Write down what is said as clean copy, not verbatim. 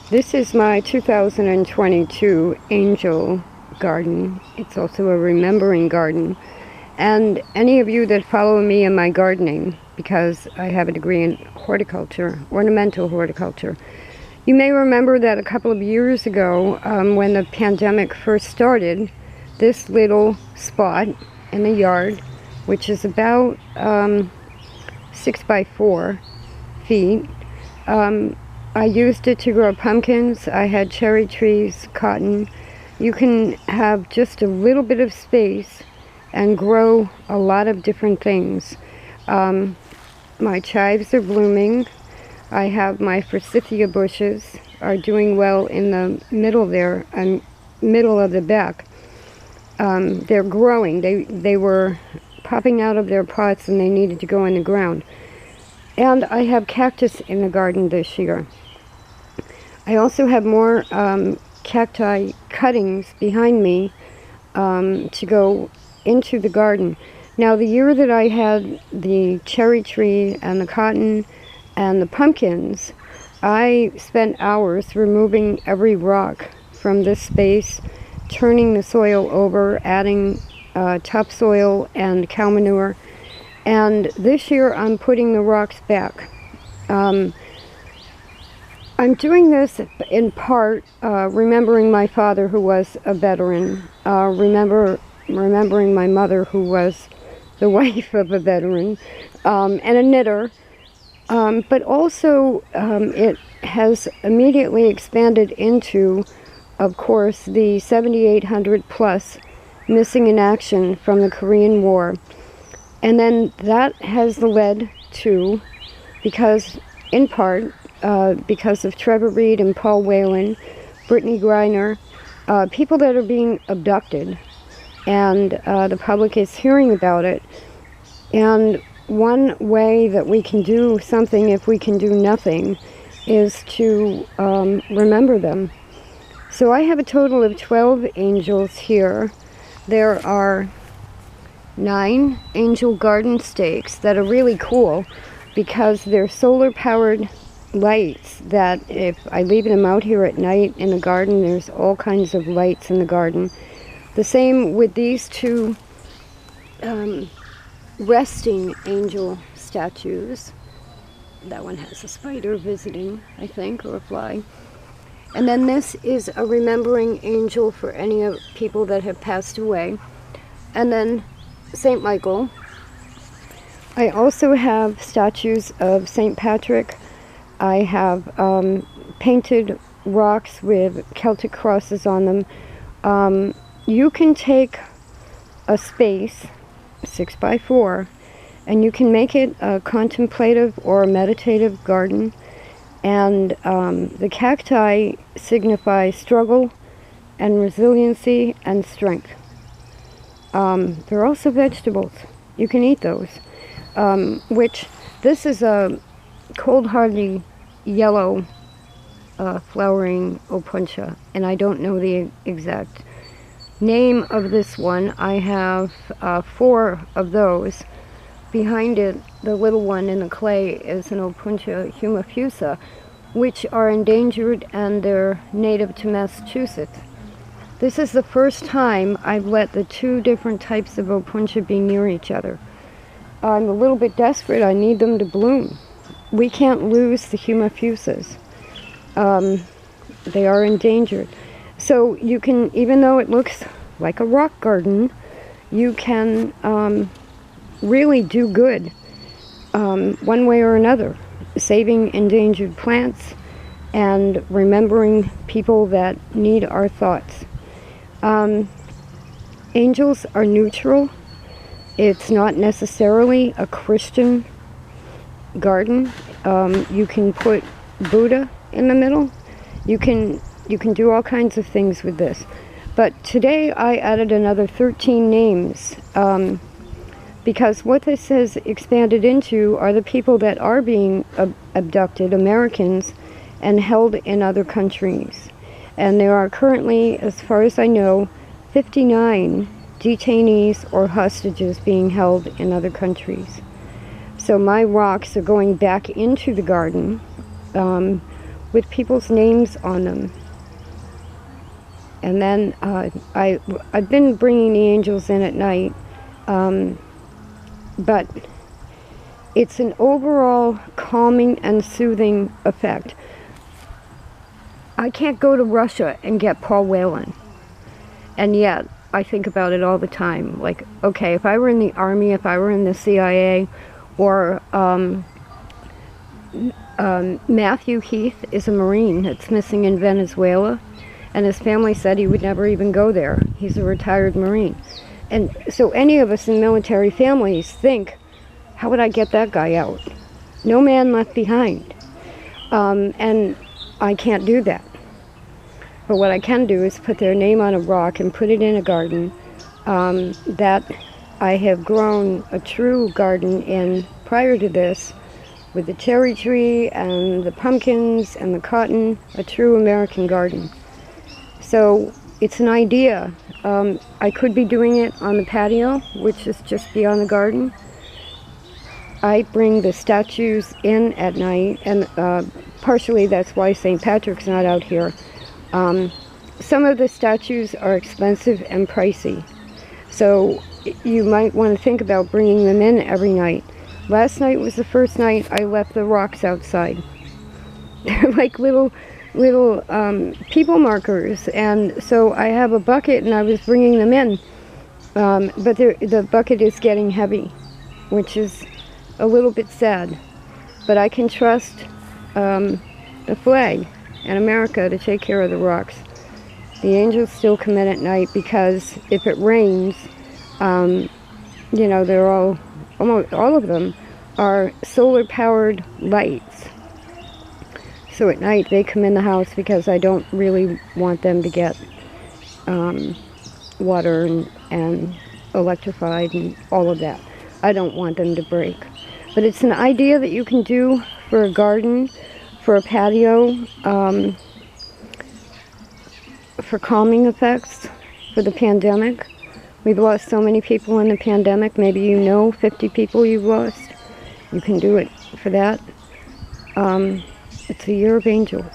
This is my 2022 angel garden. It's also a remembering garden. And any of you that follow me in my gardening, because I have a degree in horticulture, ornamental horticulture, you may remember that a couple of years ago, when the pandemic first started, this little spot in the yard, which is about 6 by 4 feet, I used it to grow pumpkins. I had cherry trees, cotton. You can have just a little bit of space and grow a lot of different things. My chives are blooming. I have my forsythia bushes are doing well in the middle there, middle of the back. They're growing. They were popping out of their pots and they needed to go in the ground. And I have cactus in the garden this year. I also have more cacti cuttings behind me to go into the garden. Now, the year that I had the cherry tree and the cotton and the pumpkins, I spent hours removing every rock from this space, turning the soil over, adding topsoil and cow manure. And this year I'm putting the rocks back. I'm doing this in part remembering my father, who was a veteran, remembering my mother, who was the wife of a veteran, and a knitter. But also it has immediately expanded into, of course, the 7,800 plus missing in action from the Korean War. And then that has led to, in part, because of Trevor Reed and Paul Whelan, Brittany Griner, people that are being abducted, and the public is hearing about it. And one way that we can do something if we can do nothing is to remember them. So I have a total of 12 angels here. There are 9 angel garden stakes that are really cool because they're solar powered lights that if I leave them out here at night in the garden, there's all kinds of lights in the garden. The same with these 2 resting angel statues. That one has a spider visiting, I think, or a fly. And then this is a remembering angel for any of people that have passed away. And then St. Michael. I also have statues of St. Patrick. I have painted rocks with Celtic crosses on them. You can take a space, 6 by 4, and you can make it a contemplative or a meditative garden. And the cacti signify struggle and resiliency and strength. They're also vegetables. You can eat those. Which, this is a cold hardy yellow flowering opuntia, and I don't know the exact name of this one. I have 4 of those. Behind it, the little one in the clay is an Opuntia humifusa, which are endangered and they're native to Massachusetts. This is the first time I've let the 2 different types of Opuntia be near each other. I'm a little bit desperate. I need them to bloom. We can't lose the humifusas. They are endangered. So you can, even though it looks like a rock garden, you can really do good one way or another, saving endangered plants and remembering people that need our thoughts. Angels are neutral. It's not necessarily a Christian garden. You can put Buddha in the middle. You can do all kinds of things with this. But today I added another 13 names because what this has expanded into are the people that are being abducted, Americans, and held in other countries. And there are currently, as far as I know, 59 detainees or hostages being held in other countries. So my rocks are going back into the garden with people's names on them. And then I've been bringing the angels in at night, but it's an overall calming and soothing effect. I can't go to Russia and get Paul Whelan, and yet I think about it all the time. Like, okay, if I were in the Army, if I were in the CIA, or Matthew Heath is a Marine that's missing in Venezuela, and his family said he would never even go there. He's a retired Marine. And so any of us in military families think, how would I get that guy out? No man left behind. And I can't do that. But what I can do is put their name on a rock and put it in a garden that I have grown a true garden in prior to this, with the cherry tree and the pumpkins and the cotton, a true American garden. So it's an idea. I could be doing it on the patio, which is just beyond the garden. I bring the statues in at night, and partially that's why St. Patrick's not out here. Some of the statues are expensive and pricey, so you might want to think about bringing them in every night. Last night was the first night I left the rocks outside. They're like little people markers, and so I have a bucket and I was bringing them in, but the bucket is getting heavy, which is a little bit sad, but I can trust the flag and America to take care of the rocks. The angels still come in at night because if it rains, you know, they're almost all of them are solar powered lights. So at night they come in the house because I don't really want them to get water and electrified and all of that. I don't want them to break. But it's an idea that you can do for a garden, for a patio, for calming effects, for the pandemic. We've lost so many people in the pandemic. Maybe you know 50 people you've lost. You can do it for that. It's a year of angels.